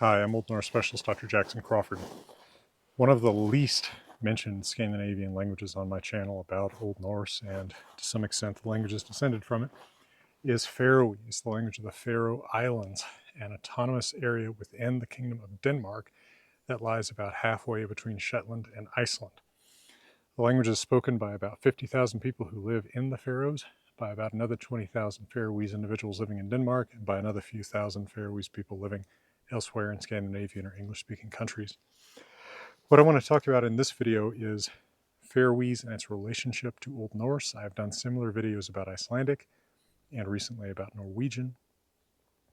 Hi, I'm Old Norse Specialist Dr. Jackson Crawford. One of the least mentioned Scandinavian languages on my channel about Old Norse, and to some extent the languages descended from it, is Faroese, the language of the Faroe Islands, an autonomous area within the Kingdom of Denmark that lies about halfway between Shetland and Iceland. The language is spoken by about 50,000 people who live in the Faroes, by about another 20,000 Faroese individuals living in Denmark, and by another few thousand Faroese people living elsewhere in Scandinavian or English-speaking countries. What I want to talk about in this video is Faroese and its relationship to Old Norse. I've done similar videos about Icelandic and recently about Norwegian,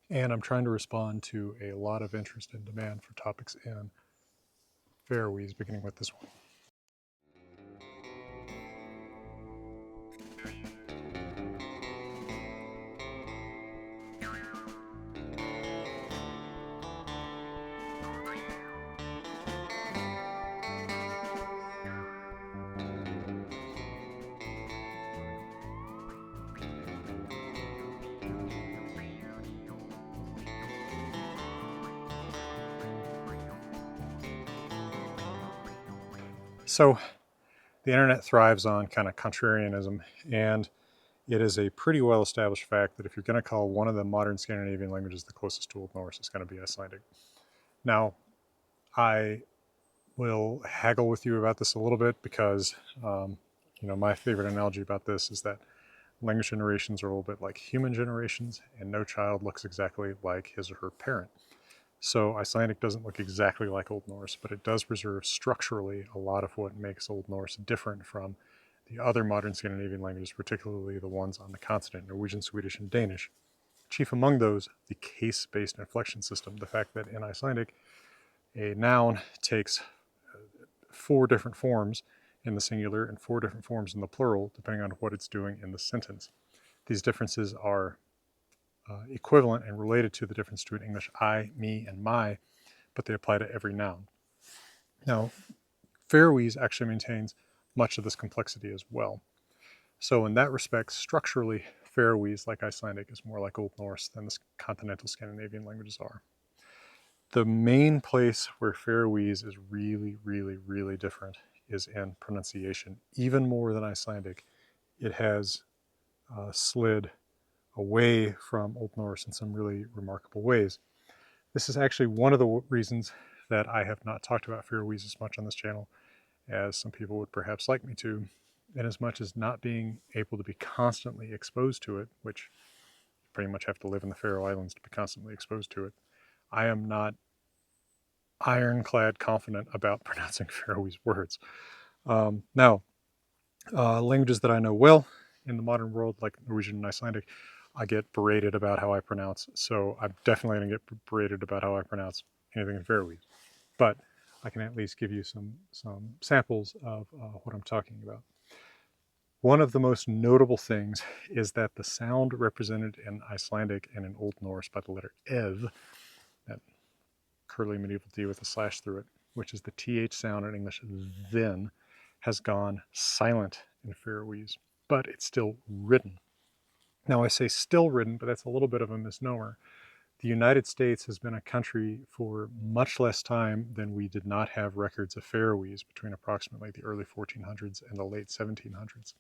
and I'm trying to respond to a lot of interest and demand for topics in Faroese, beginning with this one. So the internet thrives on kind of contrarianism, and it is a pretty well-established fact that if you're going to call one of the modern Scandinavian languages the closest to Old Norse, it's going to be Icelandic. Now, I will haggle with you about this a little bit because, my favorite analogy about this is that language generations are a little bit like human generations, and no child looks exactly like his or her parent. So Icelandic doesn't look exactly like Old Norse, but it does preserve structurally a lot of what makes Old Norse different from the other modern Scandinavian languages, particularly the ones on the continent, Norwegian, Swedish, and Danish. Chief among those, the case-based inflection system, the fact that in Icelandic, a noun takes 4 different forms in the singular and 4 different forms in the plural, depending on what it's doing in the sentence. These differences are equivalent and related to the difference between English I, me, and my, but they apply to every noun. Now, Faroese actually maintains much of this complexity as well. So in that respect, structurally, Faroese, like Icelandic, is more like Old Norse than the continental Scandinavian languages are. The main place where Faroese is really, really, really different is in pronunciation. Even more than Icelandic, it has slid away from Old Norse in some really remarkable ways. This is actually one of the reasons that I have not talked about Faroese as much on this channel as some people would perhaps like me to, in as much as not being able to be constantly exposed to it, which you pretty much have to live in the Faroe Islands to be constantly exposed to it. I am not ironclad confident about pronouncing Faroese words. Languages that I know well in the modern world, like Norwegian and Icelandic, I get berated about how I pronounce. So I'm definitely going to get berated about how I pronounce anything in Faroese. But I can at least give you some samples of what I'm talking about. One of the most notable things is that the sound represented in Icelandic and in Old Norse by the letter ev, that curly medieval D with a slash through it, which is the TH sound in English then, has gone silent in Faroese, but it's still written. Now I say still written, but that's a little bit of a misnomer. The United States has been a country for much less time than we did not have records of Faroese between approximately the early 1400s and the late 1700s.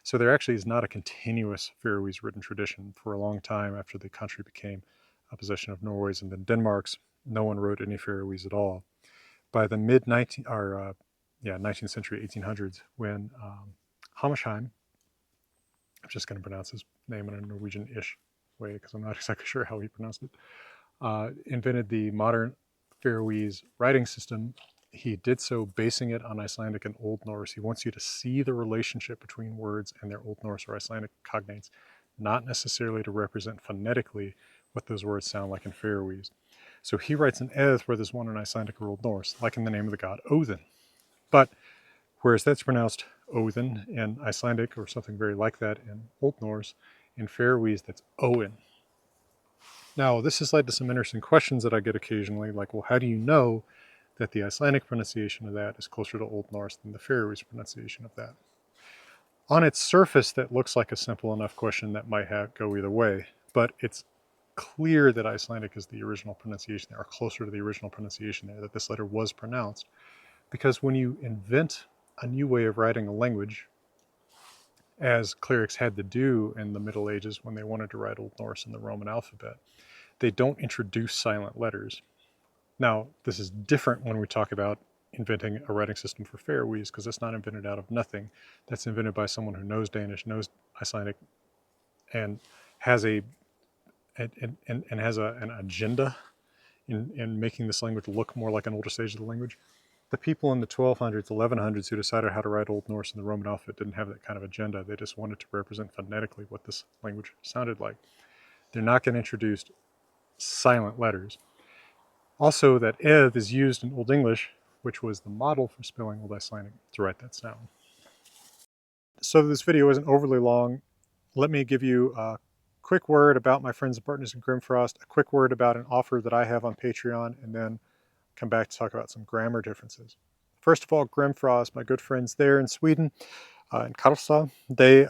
So there actually is not a continuous Faroese written tradition. For a long time after the country became a possession of Norway's and then Denmark's, no one wrote any Faroese at all. By the mid-19th century, 1800s, when Hammershaimb, I'm just going to pronounce his name in a Norwegian-ish way because I'm not exactly sure how he pronounced it, invented the modern Faroese writing system. He did so basing it on Icelandic and Old Norse. He wants you to see the relationship between words and their Old Norse or Icelandic cognates, not necessarily to represent phonetically what those words sound like in Faroese. So he writes an eth where there's one in Icelandic or Old Norse, like in the name of the god Odin. But whereas that's pronounced Odin in Icelandic or something very like that in Old Norse, in Faroese that's Owen. Now, this has led to some interesting questions that I get occasionally, like, well, how do you know that the Icelandic pronunciation of that is closer to Old Norse than the Faroese pronunciation of that? On its surface, that looks like a simple enough question that might go either way, but it's clear that Icelandic is the original pronunciation there, or closer to the original pronunciation there, that this letter was pronounced. Because when you invent a new way of writing a language, as clerics had to do in the Middle Ages when they wanted to write Old Norse in the Roman alphabet, they don't introduce silent letters. Now, this is different when we talk about inventing a writing system for Faroese, because it's not invented out of nothing. That's invented by someone who knows Danish, knows Icelandic, and has an agenda in making this language look more like an older stage of the language. The people in the 1200s, 1100s who decided how to write Old Norse in the Roman alphabet didn't have that kind of agenda. They just wanted to represent phonetically what this language sounded like. They're not going to introduce silent letters. Also, that eth is used in Old English, which was the model for spelling Old Icelandic, to write that sound. So this video isn't overly long. Let me give you a quick word about my friends and partners in Grimfrost, a quick word about an offer that I have on Patreon, and then come back to talk about some grammar differences. First of all, Grimfrost, my good friends there in Sweden, in Karlstad, they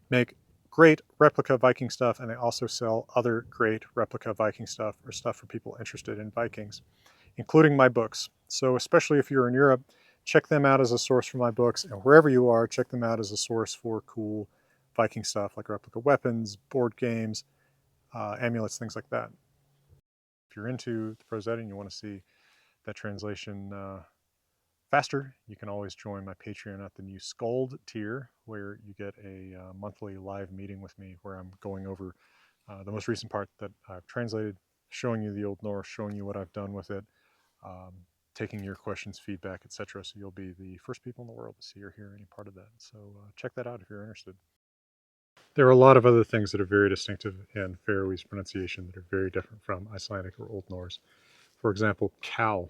make great replica Viking stuff, and they also sell other great replica Viking stuff, or stuff for people interested in Vikings, including my books. So especially if you're in Europe, check them out as a source for my books, and wherever you are, check them out as a source for cool Viking stuff like replica weapons, board games, amulets, things like that. If you're into the prose editing, you want to see that translation faster, you can always join my Patreon at the new Skald tier, where you get a monthly live meeting with me where I'm going over the most recent part that I've translated, showing you the Old Norse, showing you what I've done with it, taking your questions, feedback, etc. So you'll be the first people in the world to see or hear any part of that. So check that out if you're interested. There are a lot of other things that are very distinctive in Faroese pronunciation that are very different from Icelandic or Old Norse. For example, cow.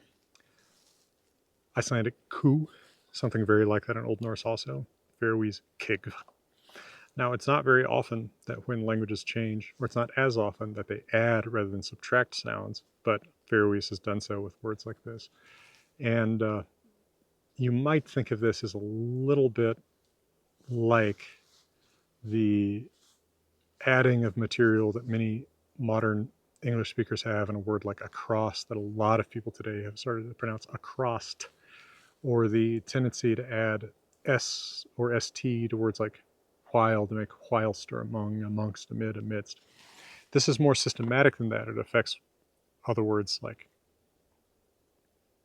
Icelandic ku, something very like that in Old Norse also. Faroese kig. Now, it's not very often that when languages change, or it's not as often that they add rather than subtract sounds, but Faroese has done so with words like this. And you might think of this as a little bit like the adding of material that many modern English speakers have in a word like across, that a lot of people today have started to pronounce acrost, or the tendency to add s or st to words like while to make whilst or among, amongst, amid, amidst. This is more systematic than that. It affects other words like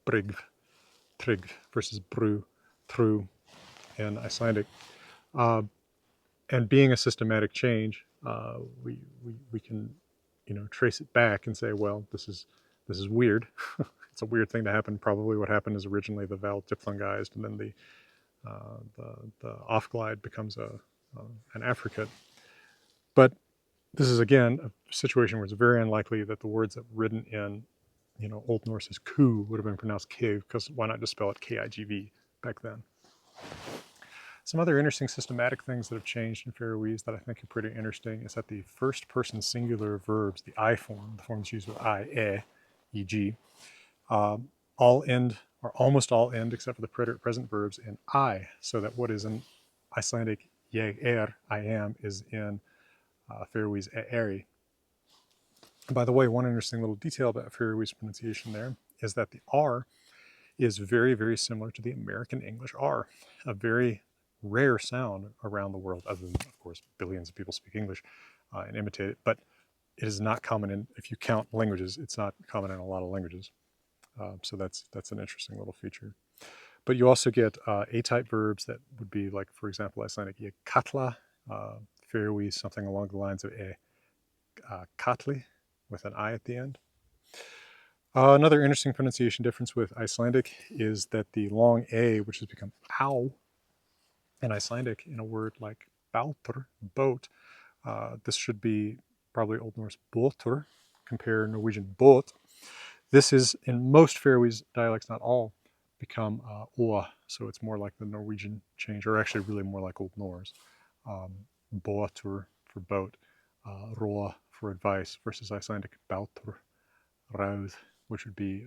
brigg, trigg versus bru, through in Icelandic. And being a systematic change, we can trace it back and say, well, this is weird. It's a weird thing to happen. Probably what happened is originally the vowel diphthongized, and then the off glide becomes an affricate. But this is again a situation where it's very unlikely that the words that were written in Old Norse's ku would have been pronounced kiv, because why not just spell it K-I-G-V back then? Some other interesting systematic things that have changed in Faroese that I think are pretty interesting is that the first person singular verbs, the I form, the forms used with I, e.g., all end, or almost all end, except for the preterite present verbs, in I, so that what is in Icelandic ég I am, is in Faroese eri. By the way, one interesting little detail about Faroese pronunciation there is that the R is very, very similar to the American English R, a very rare sound around the world, other than, of course, billions of people speak English and imitate it, but it is not common in, if you count languages, it's not common in a lot of languages. So that's an interesting little feature. But you also get A-type verbs that would be like, for example, Icelandic katla, Faroese something along the lines of katli with an I at the end. Another interesting pronunciation difference with Icelandic is that the long A, which has become ow in Icelandic in a word like bátur, boat, this should be probably Old Norse båtur, compare Norwegian båt. This is, in most Faroese dialects, not all, become oa, so it's more like the Norwegian change, or actually really more like Old Norse. Båtur for boat, roa for advice, versus Icelandic bátur, ráð, which would be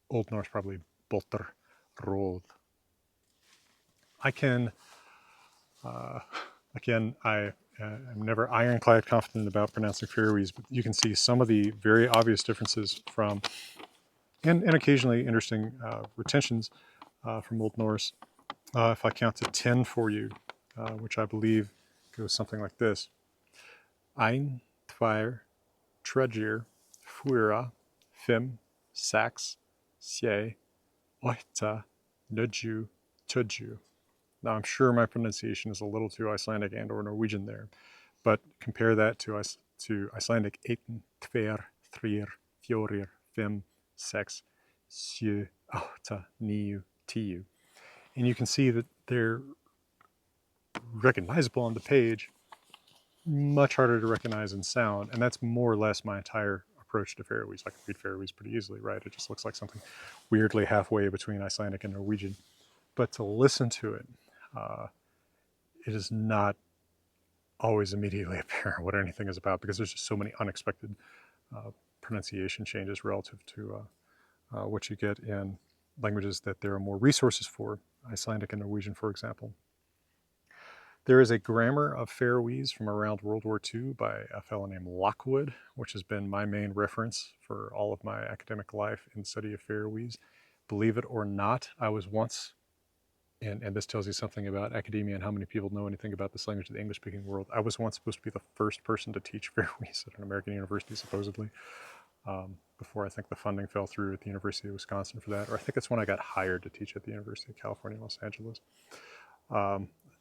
Old Norse probably botur, róð. I can, again, I I'm never ironclad confident about pronouncing Faroese, but you can see some of the very obvious differences from, and occasionally interesting retentions from Old Norse. If I count to 10 for you, which I believe goes something like this: Ein, tvair, tredjir, fuira, fem, sax, sie, oita, nudju, tudju. Now, I'm sure my pronunciation is a little too Icelandic and or Norwegian there, but compare that to Icelandic einn, tver, thrir, fjórir, fem, sex, sjö, átta, níu, tíu. And you can see that they're recognizable on the page, much harder to recognize in sound, and that's more or less my entire approach to Faroese. I can read Faroese pretty easily, right? It just looks like something weirdly halfway between Icelandic and Norwegian. But to listen to it, it is not always immediately apparent what anything is about because there's just so many unexpected pronunciation changes relative to what you get in languages that there are more resources for, Icelandic and Norwegian, for example. There is a grammar of Faroese from around World War II by a fellow named Lockwood, which has been my main reference for all of my academic life in the study of Faroese. Believe it or not, I was once, and this tells you something about academia and how many people know anything about this language in the English-speaking world. I was once supposed to be the first person to teach Faroese at an American university, supposedly, before I think the funding fell through at the University of Wisconsin for that. Or I think it's when I got hired to teach at the University of California, Los Angeles.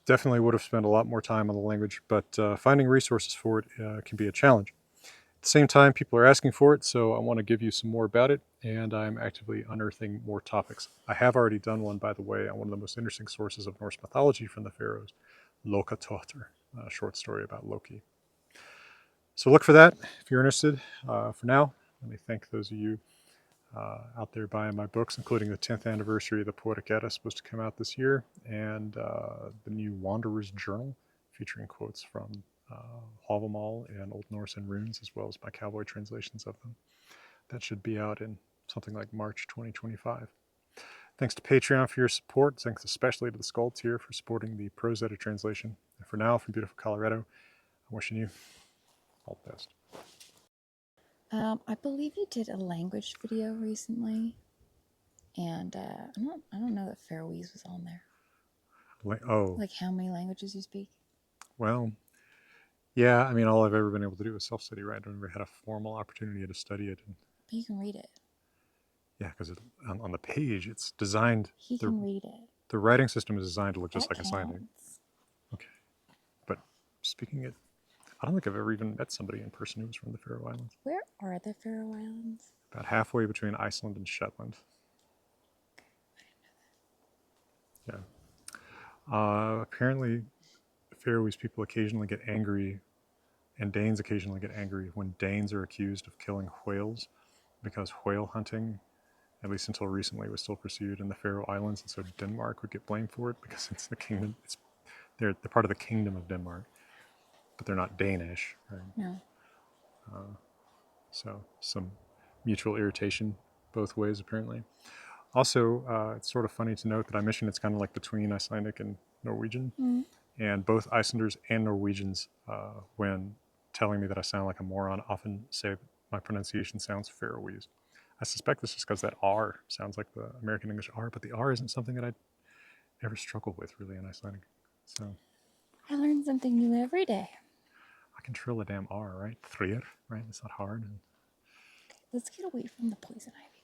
Definitely would have spent a lot more time on the language, but finding resources for it can be a challenge. At the same time, people are asking for it, so I want to give you some more about it, and I'm actively unearthing more topics. I have already done one, by the way, on one of the most interesting sources of Norse mythology from the Faroes, Lokatóttir, a short story about Loki. So look for that if you're interested. For now, let me thank those of you out there buying my books, including the 10th anniversary of the Poetic Edda, supposed to come out this year, and the new Wanderer's Journal, featuring quotes from Havamal and Old Norse and runes, as well as my cowboy translations of them. That should be out in something like March 2025. Thanks to Patreon for your support. Thanks especially to the Skull Tier for supporting the Prose Edda translation. And for now, from beautiful Colorado, I'm wishing you all the best. I believe you did a language video recently, and I don't know that Faroese was on there. Oh, Like how many languages you speak? well, yeah. I mean, all I've ever been able to do is self-study, right? I've never had a formal opportunity to study it. And But you can read it. yeah, because on the page, it's designed. He can read it. The writing system is designed to look just That like Icelandic. counts. Okay, but speaking it, I don't think I've ever even met somebody in person who was from the Faroe Islands. Where are the Faroe Islands? About halfway between Iceland and Shetland. Yeah. Apparently, Faroese people occasionally get angry, and Danes occasionally get angry when Danes are accused of killing whales, because whale hunting, at least until recently, was still pursued in the Faroe Islands, and so Denmark would get blamed for it because it's the kingdom. They're part of the kingdom of Denmark, but they're not Danish, right? No. So some mutual irritation both ways, apparently. Also, it's sort of funny to note that I mentioned it's kind of like between Icelandic and Norwegian. Mm. And both Icelanders and Norwegians, when telling me that I sound like a moron, often say my pronunciation sounds Faroese. I suspect this is because that R sounds like the American English R, but the R isn't something that I ever struggle with really in Icelandic. So I learn something new every day. I can trill a damn R, right? Thrir, right? It's not hard. Let's get away from the poison ivy.